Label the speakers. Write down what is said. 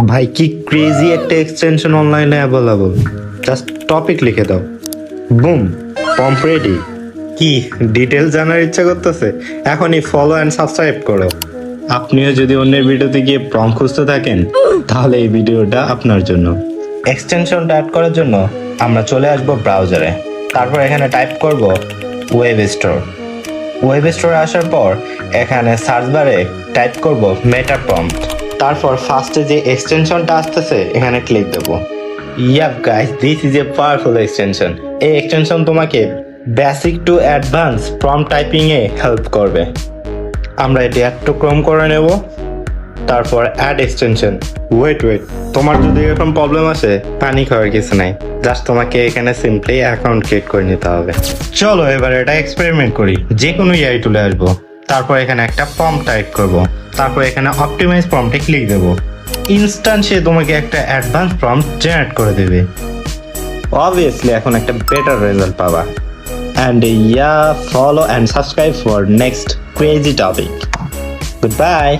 Speaker 1: ভাই কি ক্রেজি একটা এক্সটেনশন অনলাইনে অ্যাভেলেবল, জাস্ট টপিক লিখে দাও, বুম, পম্প রেডি। কি ডিটেল জানার ইচ্ছা করতেছে? এখনই ফলো অ্যান্ড সাবস্ক্রাইব করো। আপনিও যদি অন্যের ভিডিওতে গিয়ে প্রম্পট খুঁজতে থাকেন তাহলে এই ভিডিওটা আপনার জন্য। এক্সটেনশনটা অ্যাড করার জন্য আমরা চলে আসব ব্রাউজারে, তারপর এখানে টাইপ করব ওয়েব স্টোর। ওয়েব স্টোরে আসার পর এখানে সার্চ বারে টাইপ করব মেটা প্রম্পট, তারপর ফার্স্টে যে এক্সটেনশনটা আসতেছে এখানে ক্লিক দেব। Yup guys, this is a powerful extension. এই এক্সটেনশন তোমাকে basic to advance prompt typing এ হেল্প করবে। আমরা এটি অ্যাড টু ক্রোম করে নেব, তারপর অ্যাড এক্সটেনশন। ওয়েট, তোমার যদি এরকম প্রবলেম আসে প্যানিক হওয়ার কিছু নাই, জাস্ট তোমাকে এখানে সিম্পলি অ্যাকাউন্ট ক্রিয়েট করে নিতে হবে। চলো এবার এটা এক্সপেরিমেন্ট করি। যে কোনো এআই টুলে আসবো, তারপর এখানে একটা প্রম্পট টাইপ করব, তারপর এখানে অপটিমাইজ প্রম্পটে ক্লিক দেব। ইনস্ট্যান্ট সে তোমাকে একটা অ্যাডভান্স প্রম্পট জেনারেট করে দেবে। অবভিয়াসলি এখন একটা বেটার রেজাল্ট পাবা। And yeah, follow and subscribe for next crazy topic. Goodbye.